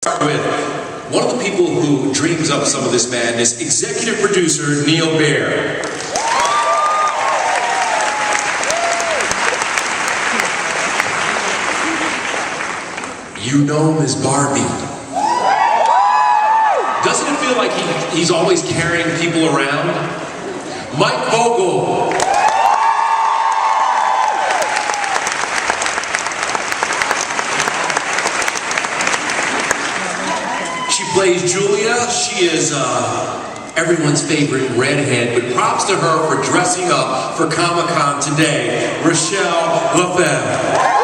Start with one of the people who dreams up some of this madness, executive producer Neil Baer. You know him as Barbie. Doesn't it feel like he's always carrying people around? Mike Vogel. She plays Julia. She is everyone's favorite redhead, but props to her for dressing up for Comic-Con today, Rochelle Lefebvre.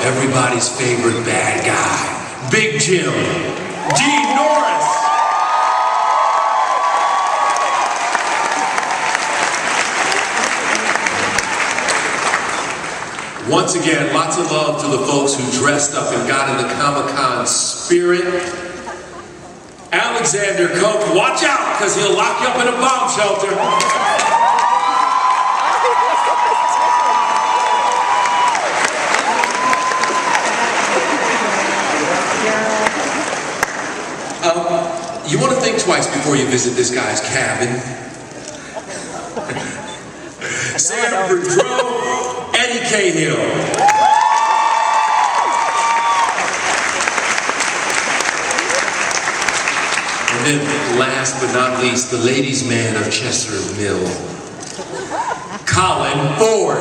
Everybody's favorite bad guy, Big Jim, Dean Norris. Once again, lots of love to the folks who dressed up and got in the Comic-Con spirit. Alexander Cope, watch out, because he'll lock you up in a bomb shelter. You want to think twice before you visit this guy's cabin. Sam Boudreau, Eddie Cahill. And then last but not least, the ladies' man of Chester Mill, Colin Ford.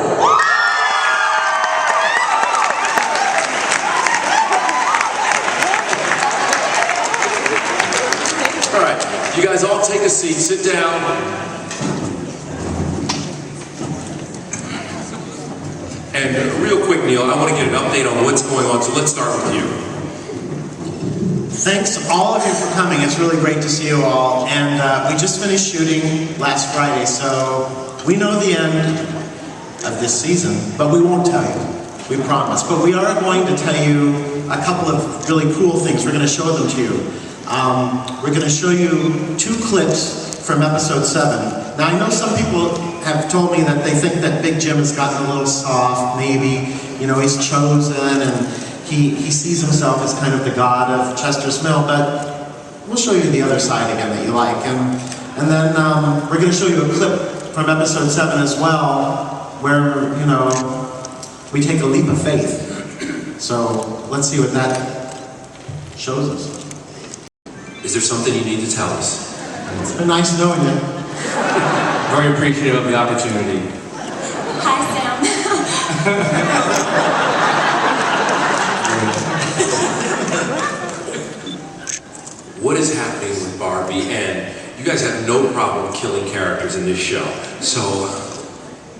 All right, you guys all take a seat, sit down. And real quick, Neil, I want to get an update on what's going on, so let's start with you. Thanks all of you for coming. It's really great to see you all. And we just finished shooting last Friday, so we know the end of this season, but we won't tell you. We promise. But we are going to tell you a couple of really cool things. We're going to show them to you. We're going to show you 2 clips from episode 7. Now I know some people have told me that they think that Big Jim has gotten a little soft, maybe, you know, he's chosen and he sees himself as kind of the god of Chester's Mill, but we'll show you the other side again that you like. And then we're going to show you a clip from episode 7 as well, where, you know, we take a leap of faith. So let's see what that shows us. Is there something you need to tell us? It's been nice knowing you. Very appreciative of the opportunity. Hi, Sam. What is happening with Barbie? And you guys have no problem killing characters in this show. So,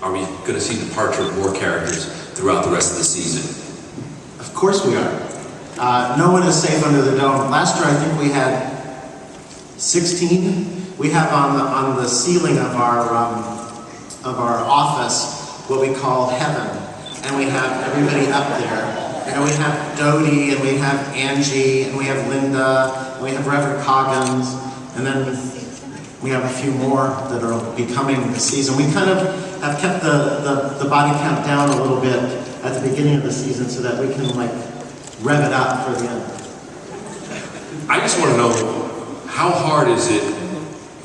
are we going to see the departure of more characters throughout the rest of the season? Of course we are. No one is safe under the dome. Last year I think we had 16. We have on the ceiling of our office what we call heaven, and we have everybody up there, and we have Dodie, and we have Angie, and we have Linda, and we have Reverend Coggins, and then we have a few more that are becoming this season. We kind of have kept the body count down a little bit at the beginning of the season so that we can like rev it up for the end. I just want to know, how hard is it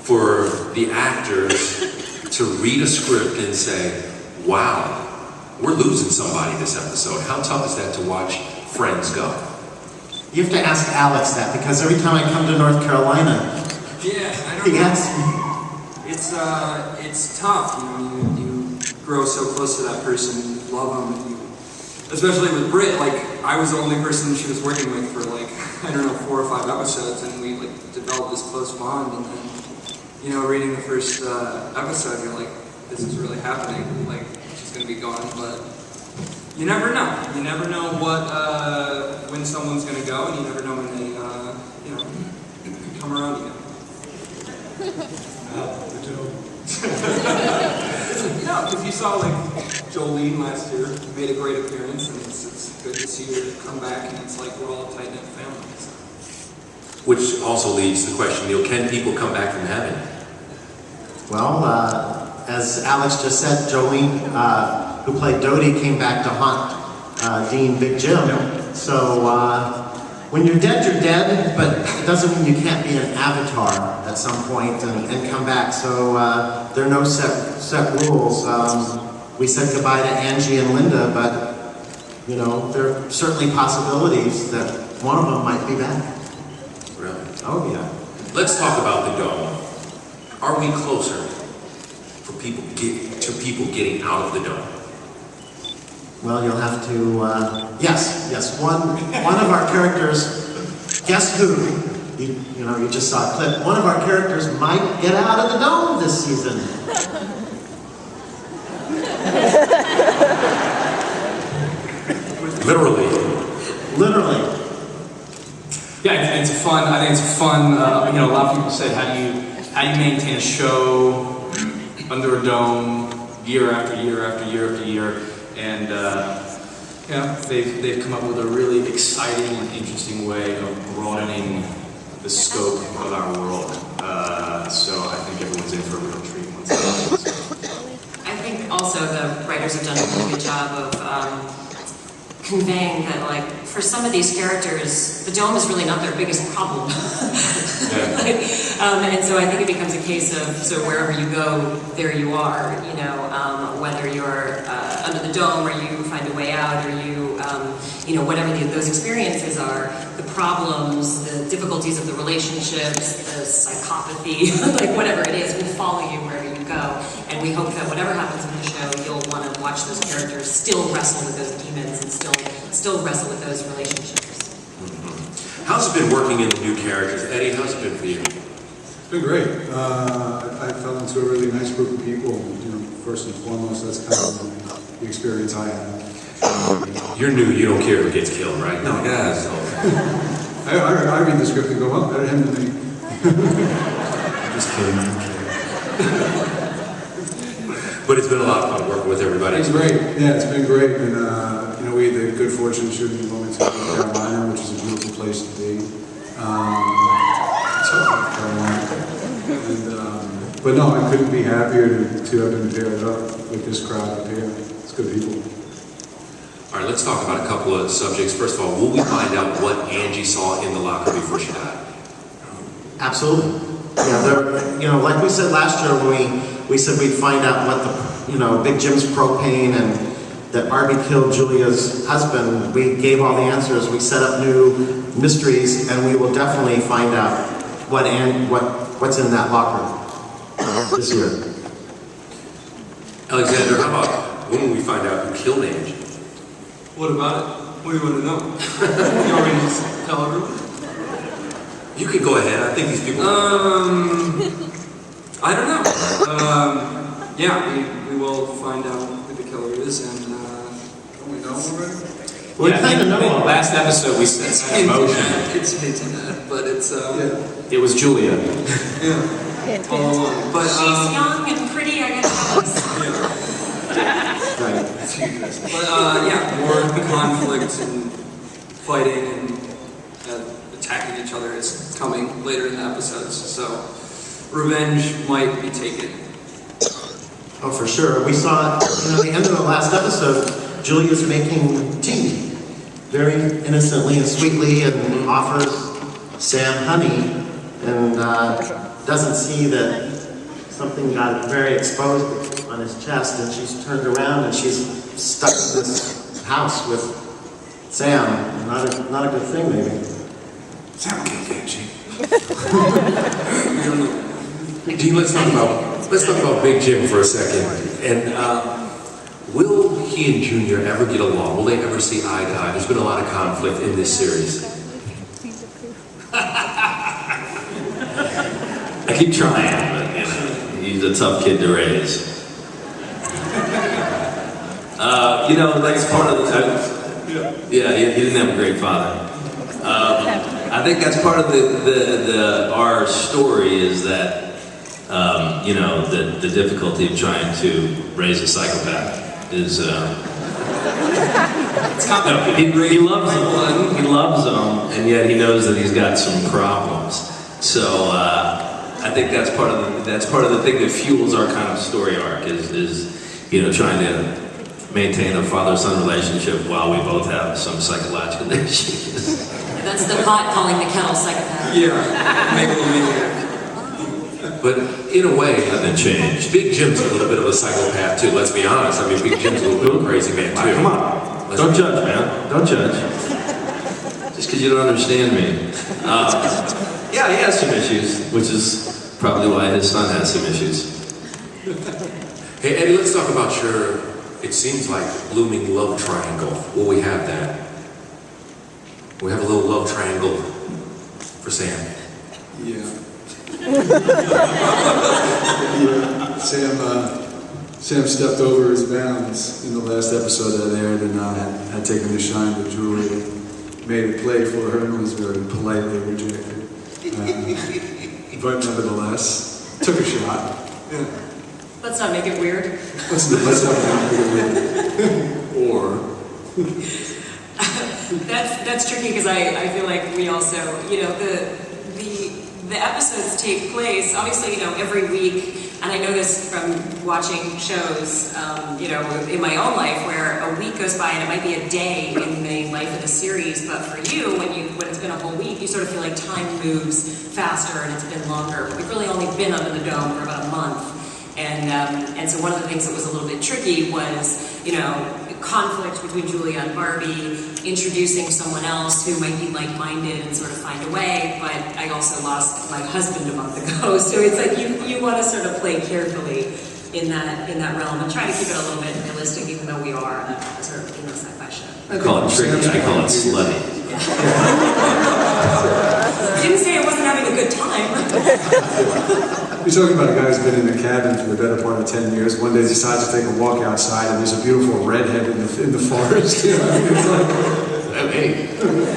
for the actors to read a script and say, wow, we're losing somebody this episode? How tough is that to watch friends go? You have to ask Alex that, because every time I come to North Carolina, I don't he know. asks me. It's tough, you know, you grow so close to that person, you love them, especially with Britt, like, I was the only person she was working with for like, I don't know, 4 or 5 episodes, and we like developed this close bond, and then, you know, reading the first episode, you're like, this is really happening, like, she's gonna be gone, but you never know. You never know what, when someone's gonna go, and you never know when they, you know, come around again. No, because you saw like Jolene last year made a great appearance, and it's good to see her come back, and it's like we're all a tight-knit family. So. Which also leads to the question, Neil, can people come back from heaven? Well, as Alex just said, Jolene, who played Dodie, came back to haunt Dean Big Jim. So when you're dead, but it doesn't mean you can't be an avatar at some point and come back. So there are no set rules. We said goodbye to Angie and Linda, but you know, there are certainly possibilities that one of them might be back. Really? Oh yeah. Let's talk about the dome. Are we closer to people getting out of the dome? Well, you'll have to, yes. One of our characters, guess who? You just saw a clip. One of our characters might get out of the dome this season. Literally. Literally. Yeah, I think it's fun. You know, a lot of people said, how do you maintain a show under a dome year after year after year after year? And you know, they've come up with a really exciting and interesting way of broadening the scope of our world. So I think everyone's in for a real treat once it happens. I think also the writers have done a really good job of conveying that, like, for some of these characters, the dome is really not their biggest problem. And so I think it becomes a case of, so wherever you go, there you are, you know, whether you're under the dome or you find a way out or you, you know, whatever those experiences are, the problems, the difficulties of the relationships, the psychopathy, like whatever it is, will follow you wherever you go. And we hope that whatever happens in the show, you'll want to watch those characters still wrestle with those demons and still wrestle with those relationships. Mm-hmm. How's it been working in the new characters? Eddie, how's it been for you? It's been great. I fell into a really nice group of people. You know, first and foremost, that's kind of the experience I had. You're new, you don't care who gets killed, right? No, yes. I read the script and go, oh, better him than me. Just kidding. But it's been a lot of fun working with everybody. It's great. Yeah, it's been great. And, you know, we had the good fortune of shooting in Wilmington, Carolina, which is a beautiful place to be. But no, I couldn't be happier to have been paired up with this crowd up here. It's good people. All right, let's talk about a couple of subjects. First of all, will we find out what Angie saw in the locker before she died? Absolutely. Yeah, you know, like we said last year when we said we'd find out what the, you know, Big Jim's propane and that Barbie killed Julia's husband, we gave all the answers. We set up new mysteries, and we will definitely find out what's in that locker this year. Alexander, how about when will we find out who killed Angie? What about it? What do you want to know? You want me to just tell everyone? You can go ahead. I think these people. I don't know. Yeah, we will find out who the killer is, and Don't we know already? Well, we kind of know all that. Last episode we set some emotion. it's hinting at, but it's It was Julia. yeah, all along. But She's young and pretty, I guess. Right. But yeah, more conflict and fighting and attacking each other is coming later in the episodes. So revenge might be taken. Oh, for sure. We saw, you know, at the end of the last episode, Julia's making tea very innocently and sweetly and offers Sam honey and doesn't see that something got very exposed on his chest, and she's turned around and she's stuck in this house with Sam. Not a good thing, maybe. Sam killed Angie. Dean, let's talk about Big Jim for a second. And will he and Junior ever get along? Will they ever see eye to eye? There's been a lot of conflict in this series. I keep trying, but you know, he's a tough kid to raise. You know, that's part of the. Yeah, he didn't have a great father. I think that's part of our story is that you know the difficulty of trying to raise a psychopath is. It's complicated. He loves them. He loves them, and yet he knows that he's got some problems. So I I think that's part of the thing that fuels our kind of story arc is trying to maintain a father-son relationship while we both have some psychological issues. That's the pot calling the kettle psychopath. Yeah, megalomaniac. But in a way, Nothing changed. Big Jim's a little bit of a psychopath too, let's be honest. I mean, Big Jim's a little bit of a crazy man too. Come on. Don't judge, man. Don't judge. Just because you don't understand me. Yeah, he has some issues, which is probably why his son has some issues. Hey, Eddie, let's talk about your, it seems like, blooming love triangle. Will we have that? We have a little love triangle for Sam. Yeah. Yeah. Sam stepped over his bounds in the last episode that aired and had taken the shine to Julie and made a play for her and was very politely rejected. But nevertheless, took a shot. Yeah. Let's not make it weird. Let's not make it weird. Or That's tricky because I feel like we also, the episodes take place, obviously, every week, and I know this from watching shows, in my own life, where a week goes by and it might be a day in the life of the series, but for you, when it's been a whole week, you sort of feel like time moves faster and it's been longer. We've really only been under the dome for about a month. And so one of the things that was a little bit tricky was, conflict between Julia and Barbie, introducing someone else who might be like-minded and sort of find a way, but I also lost my husband a month ago, so it's like you want to sort of play carefully in that realm and try to keep it a little bit realistic, even though we are a sort of sci-fi show. I call it tricky, I call it slutty. Didn't say I wasn't having a good time. you're talking about a guy who's been in a cabin for the better part of 10 years. One day decides to take a walk outside, and there's a beautiful redhead in the forest. It's like, Hey,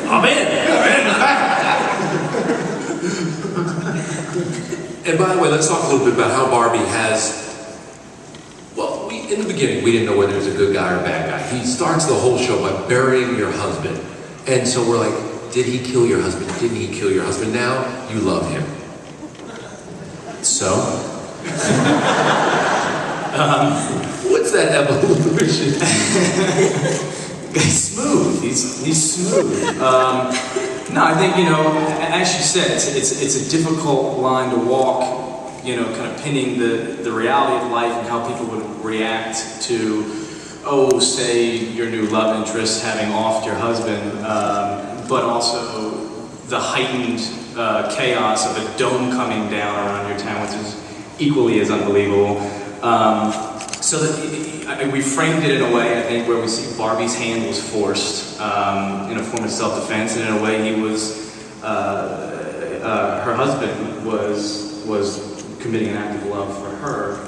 I'm in. and by the way, let's talk a little bit about how Barbie has, well, in the beginning, we didn't know whether he was a good guy or a bad guy. He starts the whole show by burying your husband. And so we're like, did he kill your husband? Didn't he kill your husband? Now you love him. So? What's that evolution? He's smooth. He's smooth. No, I think as you said, it's a difficult line to walk. Kind of pinning the reality of life and how people would react to, say your new love interest having offed your husband, but also the heightened chaos of a dome coming down around your town, which is equally as unbelievable. So that we framed it in a way, I think, where we see Barbie's hand was forced in a form of self-defense, and in a way he was, her husband was committing an act of love for her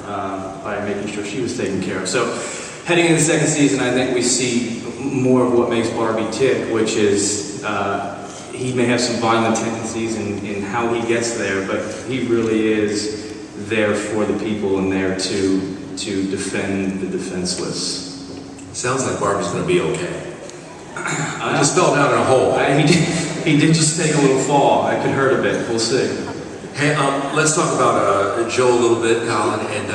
by making sure she was taken care of. So heading into the second season, I think we see more of what makes Barbie tick, which is he may have some violent tendencies in how he gets there, but he really is there for the people and there to defend the defenseless. Sounds like Barbie's gonna be okay. I just fell down in a hole. He did just take a little fall. I could hurt a bit. We'll see. Hey, let's talk about Joe a little bit, Colin, and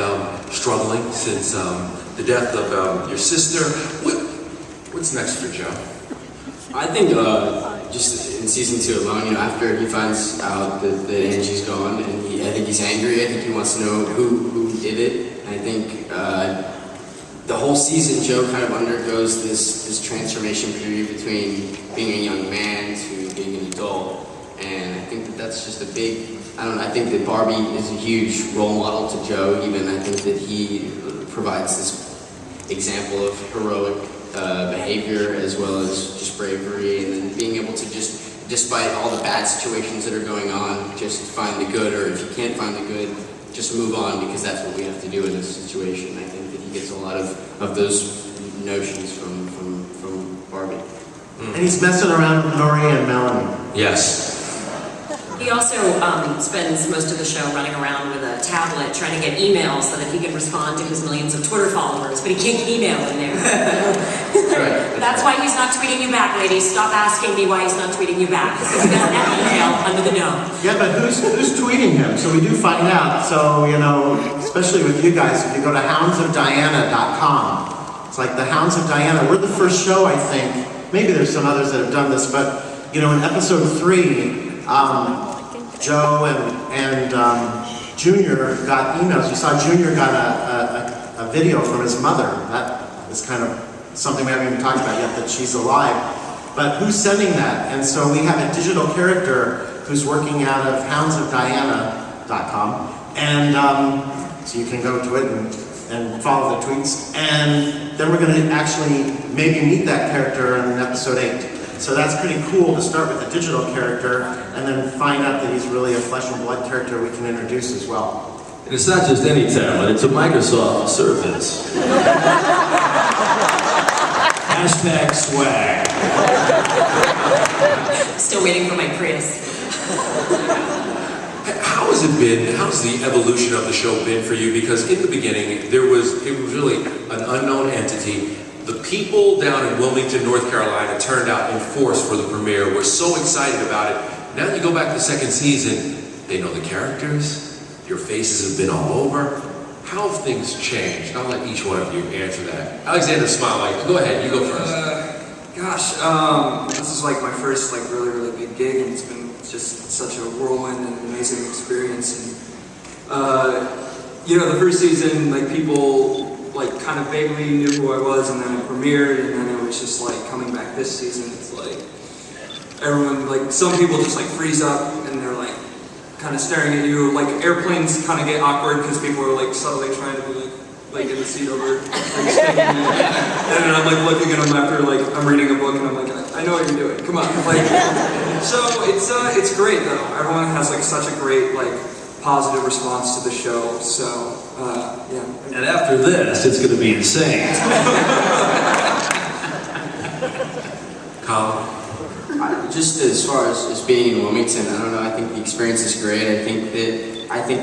struggling since the death of your sister. What's next for Joe? I think just in season 2 alone, after he finds out that Angie's gone, and I think he's angry. I think he wants to know who did it. And I think the whole season, Joe kind of undergoes this transformation period between being a young man to being an adult, and I think that's just a big. I think that Barbie is a huge role model to Joe. Even I think that he provides this example of heroic behavior as well as just bravery, and then being able to just, despite all the bad situations that are going on, just find the good, or if you can't find the good, just move on, because that's what we have to do in this situation. I think that he gets a lot of those notions from Barbie. And he's messing around with Marie and Melanie. Yes. He also spends most of the show running around with a tablet trying to get emails so that he can respond to his millions of Twitter followers, but he can't get email in there. That's why he's not tweeting you back, ladies. Stop asking me why he's not tweeting you back. Because he doesn't have email under the dome. Yeah, but who's tweeting him? So we do find out. So, you know, especially with you guys, if you go to houndsofdiana.com, it's like the Hounds of Diana. We're the first show, I think. Maybe there's some others that have done this, but, you know, in episode 3, Joe and Junior got emails. You saw Junior got a video from his mother. That is kind of something we haven't even talked about yet, that she's alive. But who's sending that? And so we have a digital character who's working out of houndsofdiana.com. And so you can go to it and follow the tweets. And then we're going to actually maybe meet that character in episode 8. So that's pretty cool to start with a digital character and then find out that he's really a flesh and blood character we can introduce as well. And it's not just any talent, it's a Microsoft Surface. Hashtag swag. Still waiting for my Prius. How has it been? How's the evolution of the show been for you? Because in the beginning, it was really an unknown entity. The people down in Wilmington, North Carolina turned out in force for the premiere. We're so excited about it. Now you go back to the second season, they know the characters, your faces have been all over. How have things changed? I'll let each one of you answer that. Alexander Smiley, go ahead, you go first. This is like my first really big gig, and it's been just such a whirlwind and amazing experience. And you know, the first season, like people kind of vaguely knew who I was, and then it premiered, and then it was just like coming back this season, it's like everyone, some people just freeze up and they're kind of staring at you. Airplanes kind of get awkward because people are subtly trying to be in the seat over, sticking in it. And then I'm looking at them after I'm reading a book, and I'm I know what you're doing, come on. So it's great though. Everyone has such a great positive response to the show, so yeah. And after this, it's going to be insane. Colin? Just as far as being in Wilmington, I don't know. I think the experience is great. I think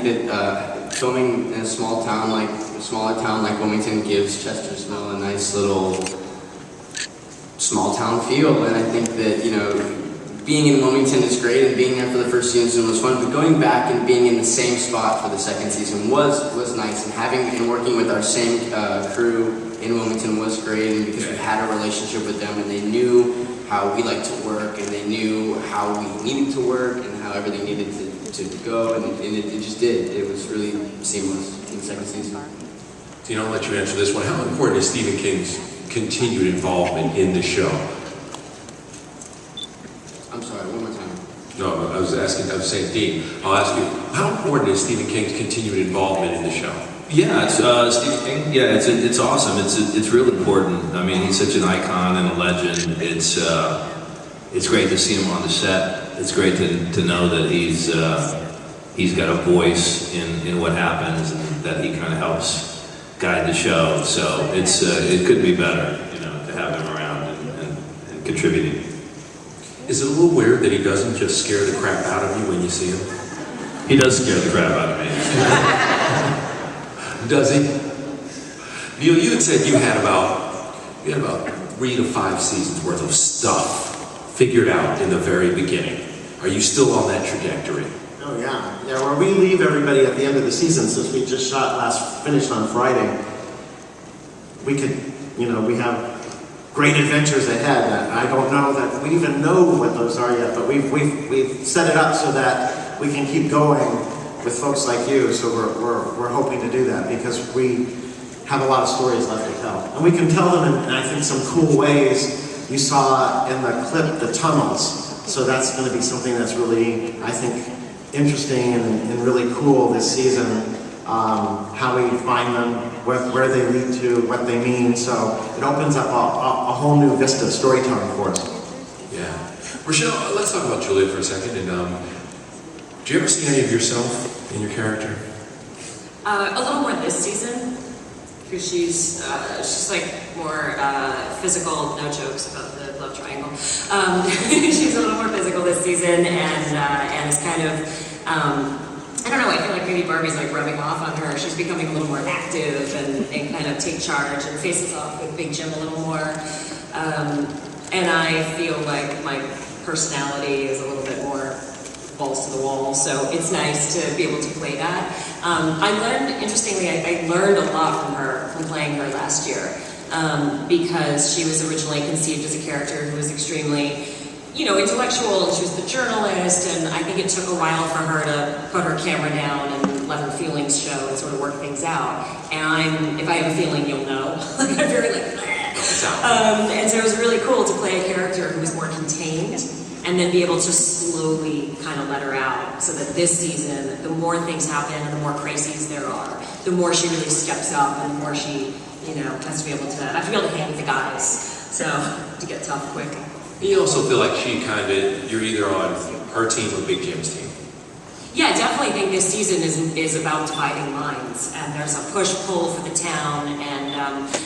that filming in a smaller town like Wilmington gives Chesterfield a nice little small town feel, and I think that being in Wilmington is great, and being there for the first season was fun. But going back and being in the same spot for the second season was nice, and working with our same crew in Wilmington was great, and because we had a relationship with them, and they knew how we like to work, and they knew how we needed to work, and how everything needed to go, and it just did. It was really seamless in the second season. Tina, I'll let you answer this one. How important is Stephen King's continued involvement in the show? I'm sorry, one more time. No, I was saying, Dean, I'll ask you, how important is Stephen King's continued involvement in the show? Yeah, it's Stephen King. Yeah, it's awesome. It's real important. I mean, he's such an icon and a legend. It's great to see him on the set. It's great to know that he's got a voice in what happens, and that he kind of helps guide the show. So it couldn't be better, to have him around and contributing. Is it a little weird that he doesn't just scare the crap out of you when you see him? He does scare the crap out of me. Does he? Neil, you had said you had about 3 to 5 seasons worth of stuff figured out in the very beginning. Are you still on that trajectory? Oh yeah. Yeah, where we leave everybody at the end of the season, since we just finished on Friday, we could, we have great adventures ahead. I don't know that we even know what those are yet, but we've set it up so that we can keep going with folks like you. So we're hoping to do that because we have a lot of stories left to tell, and we can tell them in I think some cool ways. You saw in the clip the tunnels, so that's going to be something that's really, I think, interesting and really cool this season. How we find them, where they lead to, what they mean. So it opens up a whole new vista of storytelling for us. Yeah. Rochelle, let's talk about Julia for a second. And do you ever see any of yourself in your character? A little more this season, because she's more physical. No jokes about the love triangle. She's a little more physical this season, and is kind of. I don't know, I feel like maybe Barbie's rubbing off on her. She's becoming a little more active and kind of take charge and faces off with Big Jim a little more. And I feel like my personality is a little bit more balls to the wall, so it's nice to be able to play that. I learned, interestingly, I learned a lot from her, from playing her last year, because she was originally conceived as a character who was extremely, you know, intellectual, and she was the journalist, and I think it took a while for her to put her camera down and let her feelings show and sort of work things out. And if I have a feeling, you'll know. Like, I'm very like, and so it was really cool to play a character who was more contained, and then be able to slowly kind of let her out, so that this season, the more things happen and the more crises there are, the more she really steps up and the more she, you know, has to be able to, I have to be able to hang with the guys, so, to get tough quick. You also feel like you're either on her team or Big Jim's team. Yeah, I definitely think this season is about dividing lines, and there's a push-pull for the town, and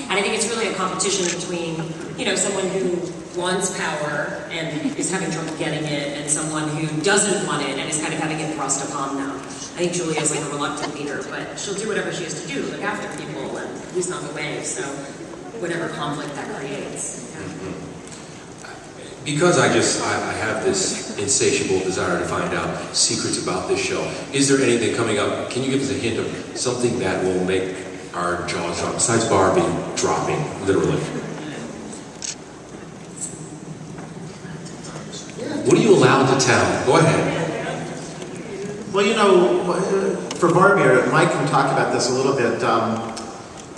I think it's really a competition between, you know, someone who wants power and is having trouble getting it, and someone who doesn't want it and is kind of having it thrust upon them. I think Julia's like a reluctant leader, but she'll do whatever she has to do to look after people and loosen on the way, so whatever conflict that creates. Because I have this insatiable desire to find out secrets about this show, is there anything coming up? Can you give us a hint of something that will make our jaws drop, besides Barbie dropping, literally? What are you allowed to tell? Go ahead. Well, you know, for Barbie, Mike can talk about this a little bit.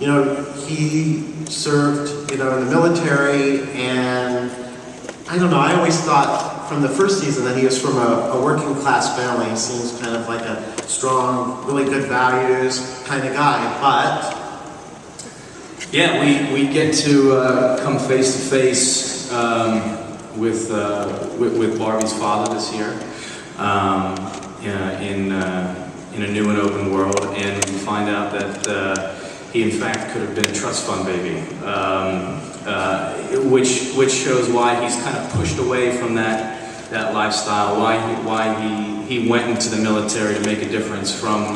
You know, he served, you know, in the military, and I don't know, I always thought from the first season that he was from a working class family. He seems kind of like a strong, really good values kind of guy, but... Yeah, we get to come face to face with Barbie's father this year in a new and open world, and we find out that he in fact could have been a trust fund baby, which shows why he's kind of pushed away from that lifestyle, why he went into the military to make a difference from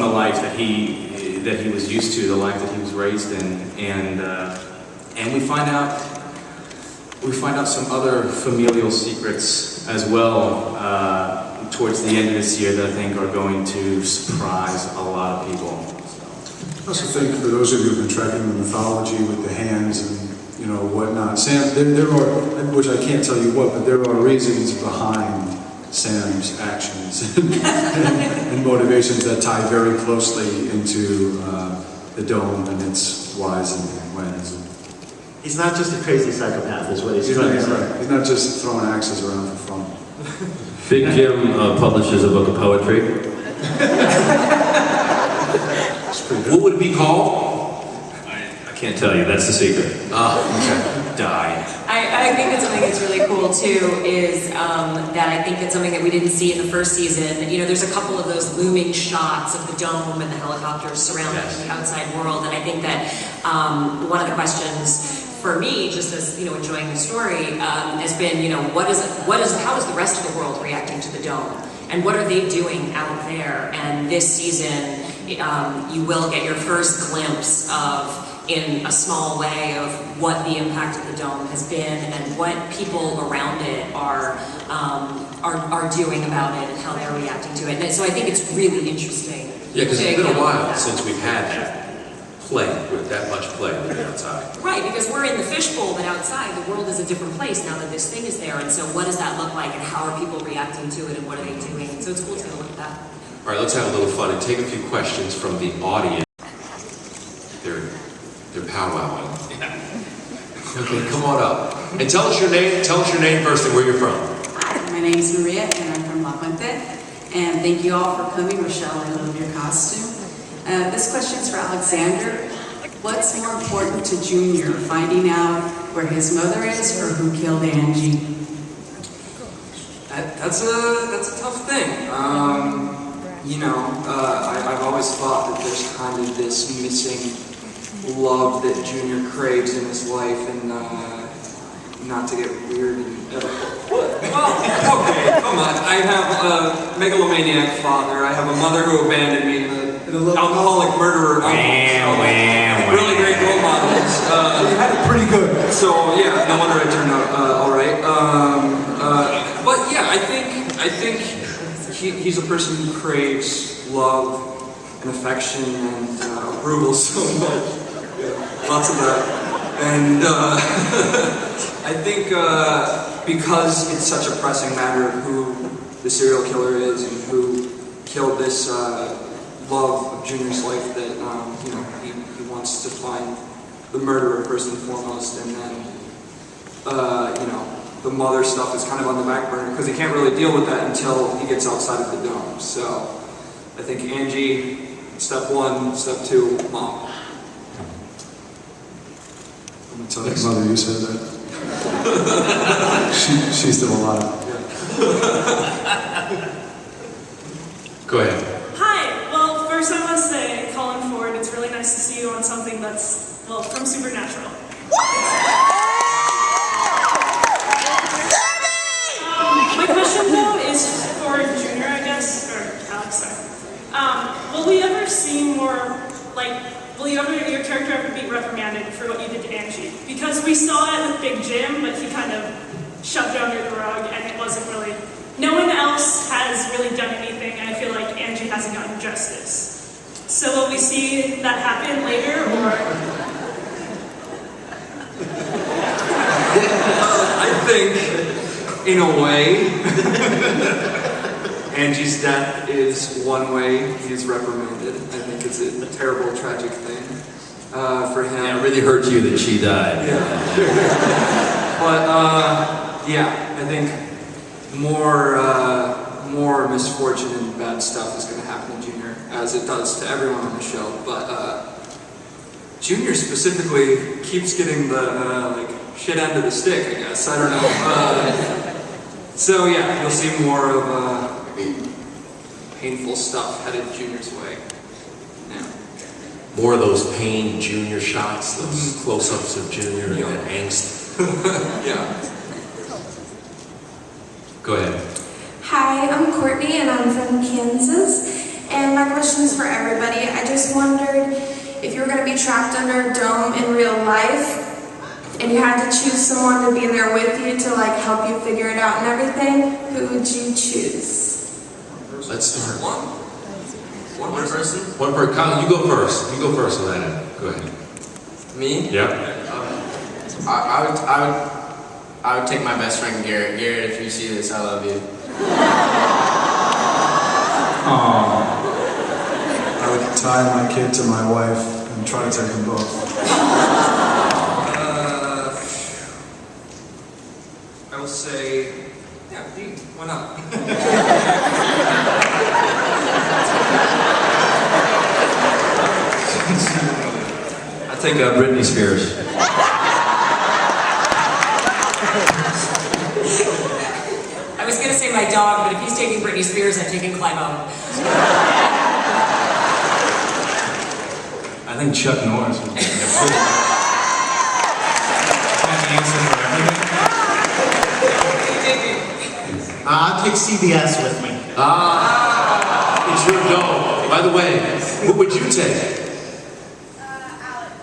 the life that he was used to, the life that he was raised in, and we find out some other familial secrets as well towards the end of this year that I think are going to surprise a lot of people. I also think for those of you who've been tracking the mythology with the hands and, you know, whatnot, Sam, there are, which I can't tell you what, but there are reasons behind Sam's actions and motivations that tie very closely into the dome and its whys and whens. He's not just a crazy psychopath, is what he's trying to say. Right. He's not just throwing axes around for fun. Big Jim publishes a book of poetry. What would it be called? I can't tell you, that's the secret. Okay. Die. I think that something that's really cool too is that I think it's something that we didn't see in the first season. You know, there's a couple of those looming shots of the dome and the helicopters surrounding the outside world, and I think that one of the questions for me, just as, you know, enjoying the story, has been, you know, how is the rest of the world reacting to the dome? And what are they doing out there? And this season, you will get your first glimpse of, in a small way, of what the impact of the dome has been and what people around it are doing about it and how they're reacting to it. And so I think it's really interesting. Yeah, because it's been a while since we've had that play, with that much play with the outside. Right, because we're in the fishbowl, but outside the world is a different place now that this thing is there. And so what does that look like, and how are people reacting to it, and what are they doing? So it's cool to look at that. All right, let's have a little fun and take a few questions from the audience. They're powwowing. Okay, come on up. And tell us your name first and where you're from. Hi, my name is Maria, and I'm from La Fuente. And thank you all for coming. Rochelle, I love your costume. This question is for Alexander. What's more important to Junior, finding out where his mother is or who killed Angie? That's a tough thing. You know, I've always thought that there's kind of this missing love that Junior craves in his life, and not to get weird and well, okay, come on. I have a megalomaniac father. I have a mother who abandoned me, and an alcoholic murderer. Really great role models. You had it pretty good. So yeah, no wonder I turned out all right. But yeah, I think he's a person who craves love and affection and approval so much. Yeah, lots of that. And I think because it's such a pressing matter who the serial killer is and who killed this love of Junior's life, that he wants to find the murderer first and foremost, and then the mother stuff is kind of on the back burner because he can't really deal with that until he gets outside of the dome. So I think Angie, step 1, step 2, mom. I'm gonna tell your mother you said that. She's still alive. Go ahead. Hi. Well, first I must say, Colin Ford, it's really nice to see you on something that's, well, from Supernatural. My question, though, is for Junior, I guess, or Alex, sorry. Will we ever see more, will your character ever be reprimanded for what you did to Angie? Because we saw it with Big Jim, but he kind of shoved it under the rug, and it wasn't really, no one else has really done anything, and I feel like Angie hasn't gotten justice. So will we see that happen later, or? I think, in a way, Angie's death is one way he's reprimanded. I think it's a terrible, tragic thing for him. Yeah, it really hurt you that she died. Yeah. But yeah, I think more misfortune and bad stuff is going to happen to Junior, as it does to everyone on the show. But Junior specifically keeps getting the shit end of the stick, I guess. I don't know. So yeah, you'll see more of painful stuff headed Junior's way. Yeah. More of those pain Junior shots, those close-ups of Junior and that angst. Yeah. Go ahead. Hi, I'm Courtney and I'm from Kansas. And my question is for everybody. I just wondered if you were going to be trapped under a dome in real life and you had to choose someone to be there with you to help you figure it out and everything, who would you choose? Let's start. One person? One person. Colin, you go first. You go first on that end. Go ahead. Me? Yeah. I would take my best friend Garrett. Garrett, if you see this, I love you. I would tie my kid to my wife and try to take them both. I will say, yeah, Pete, why not? I think Britney Spears. I was going to say my dog, but if he's taking Britney Spears, I'm taking Clive Owen. I think Chuck Norris would be an answer for everything. I'll take CBS with me. It's your dome. By the way, who would you take? Alex.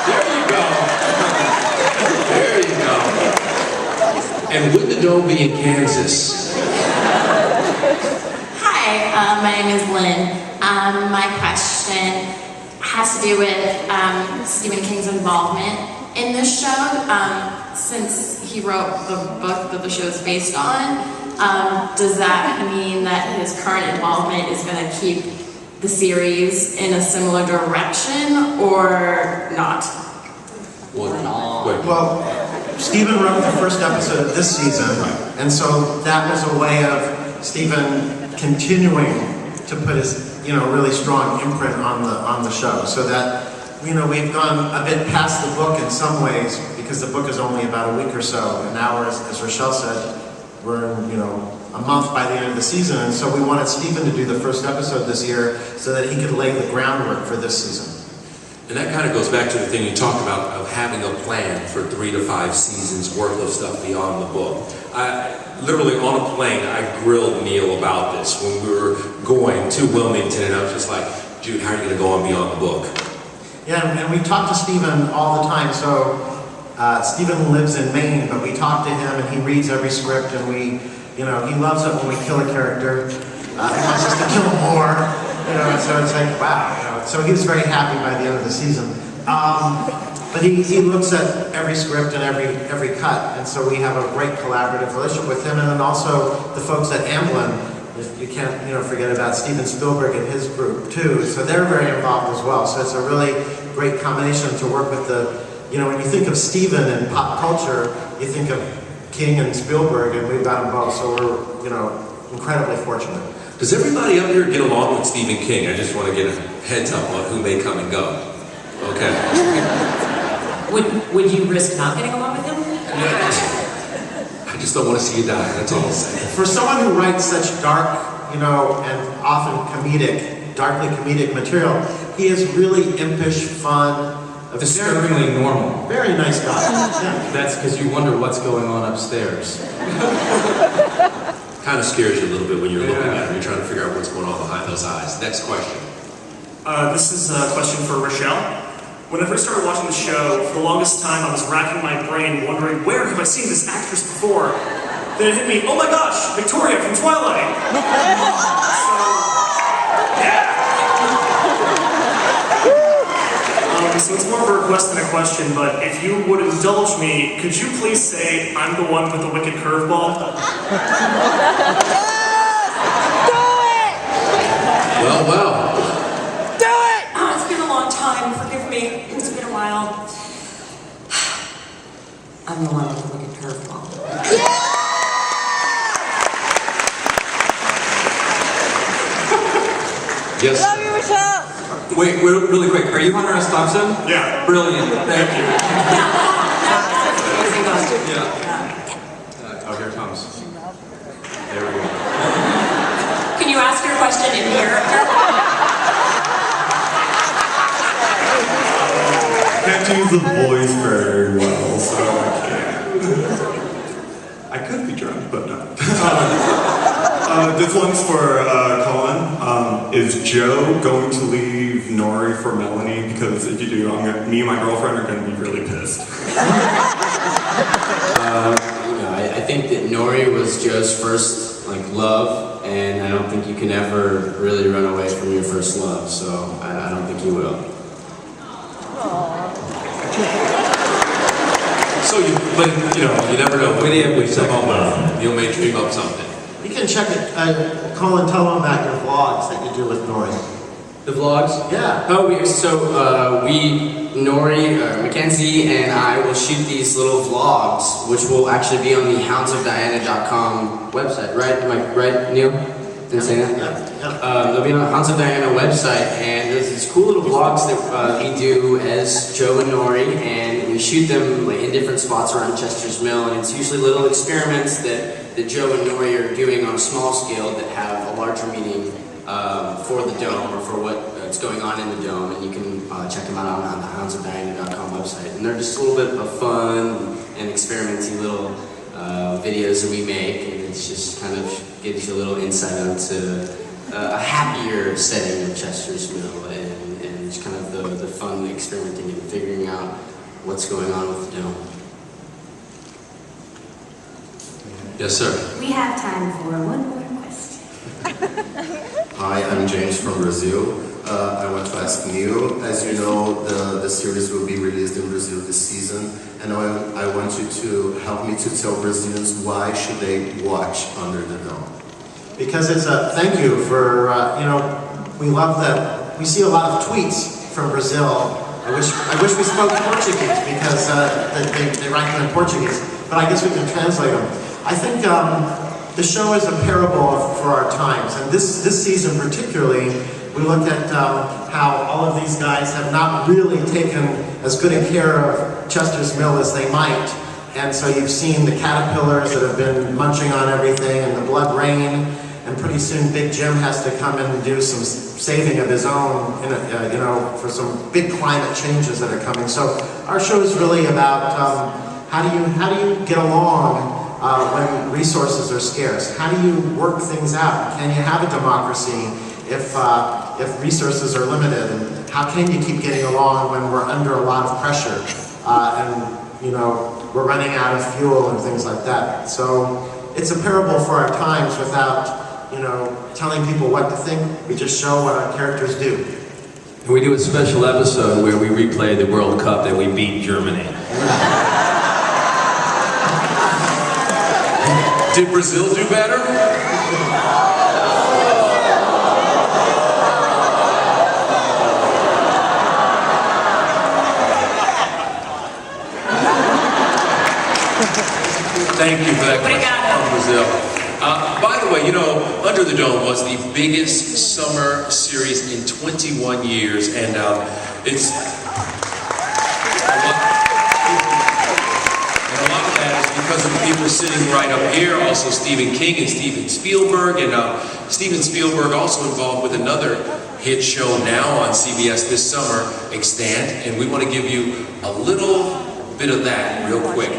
There you go. And would the dome be in Kansas? Hi, my name is Lynn. My question has to do with Stephen King's involvement in this show. Since he wrote the book that the show is based on, does that mean that his current involvement is going to keep the series in a similar direction or not? Well, Stephen wrote the first episode of this season, and so that was a way of Stephen continuing to put his really strong imprint on the show, so that we've gone a bit past the book in some ways because the book is only about a week or so, and now as Rochelle said, we're in a month by the end of the season, and so we wanted Stephen to do the first episode this year so that he could lay the groundwork for this season. And that kind of goes back to the thing you talked about of having a plan for 3 to 5 seasons worth of stuff beyond the book. Literally on a plane, I grilled Neil about this when we were going to Wilmington, and I was just like, dude, how are you going to go on beyond the book? Yeah, and we talk to Stephen all the time. So Stephen lives in Maine, but we talk to him and he reads every script, and he loves it when we kill a character. He wants us to kill more, so it's like, wow, So he was very happy by the end of the season. But he looks at every script and every cut, and so we have a great collaborative relationship with him, and then also the folks at Amblin. You can't, forget about Steven Spielberg and his group too. So they're very involved as well. So it's a really great combination to work with when you think of Steven in pop culture, you think of King and Spielberg, and we've got them both. So we're, incredibly fortunate. Does everybody up here get along with Stephen King? I just want to get a heads up on who may come and go. Okay. Would you risk not getting along with him? I just don't want to see you die. That's all I'll say. For someone who writes such dark, and often darkly comedic material, he is really impish, fun, Disturbingly normal. very nice guy. Yeah. That's because you wonder what's going on upstairs. Kind of scares you a little bit when you're looking at him. You're trying to figure out what's going on behind those eyes. Next question. This is a question for Rochelle. When I first started watching the show, for the longest time I was racking my brain wondering, where have I seen this actress before? Then it hit me, oh my gosh, Victoria from Twilight! So it's more of a request than a question, but if you would indulge me, could you please say, I'm the one with the wicked curveball? Well. Do it! Oh, it's been a long time. Forgive me. It's been a while. I'm the one with the wicked curveball. Yes. Love you, Michelle. Wait, really quick. Are you Hunter S. Thompson? Yeah. Brilliant. Thank you. Oh, here it comes. There we go. Can you ask your question in character? I can't do the voice very well, so I can't. I could be drunk, but no. This one's for Colin. Is Joe going to leave Nori for Melanie? Because if you do, me and my girlfriend are going to be really pissed. I think that Nori was Joe's first love, and I don't think you can ever really run away from your first love. So I don't think you will. So you never know. You may dream up something. You can check it. Colin, tell them about your vlogs that you do with Nori. The vlogs? Yeah. Oh, Nori, Mackenzie, and I will shoot these little vlogs, which will actually be on the houndsofdiana.com website, right, Neil? Didn't say that? Yeah. They'll be on the Hounds of Diana website, and there's these cool little vlogs that we do as Joe and Nori, and we shoot them in different spots around Chester's Mill, and it's usually little experiments that Joe and Nori are doing on a small scale that have a larger meaning for the Dome or for what's going on in the Dome, and you can check them out on the houndsofdiana.com website. And they're just a little bit of fun and experimenting little videos that we make, and it's just kind of gives you a little insight into a happier setting of Chester's Mill, and just kind of the fun experimenting and figuring out what's going on with the Dome. Yes, sir. We have time for one more question. Hi, I'm James from Brazil. I want to ask Neil, as you know, the series will be released in Brazil this season, and I want you to help me to tell Brazilians why should they watch Under the Dome. Because it's thank you for, we love that, we see a lot of tweets from Brazil. I wish we spoke Portuguese because they write them in Portuguese, but I guess we can translate them. I think the show is a parable for our times, and this season particularly, we looked at how all of these guys have not really taken as good a care of Chester's Mill as they might, and so you've seen the caterpillars that have been munching on everything, and the blood rain, and pretty soon Big Jim has to come in and do some saving of his own, for some big climate changes that are coming. So our show is really about how do you get along when resources are scarce? How do you work things out? Can you have a democracy if resources are limited? And how can you keep getting along when we're under a lot of pressure and we're running out of fuel and things like that. So it's a parable for our times without telling people what to think. We just show what our characters do. And we do a special episode where we replay the World Cup that we beat Germany. Did Brazil do better? Thank you for that question from Brazil. By the way, Under the Dome was the biggest summer series in 21 years, and it's a lot of that is because of the people sitting right up here, also Stephen King and Steven Spielberg, and Steven Spielberg also involved with another hit show now on CBS this summer, Extant, and we want to give you a little bit of that real quick.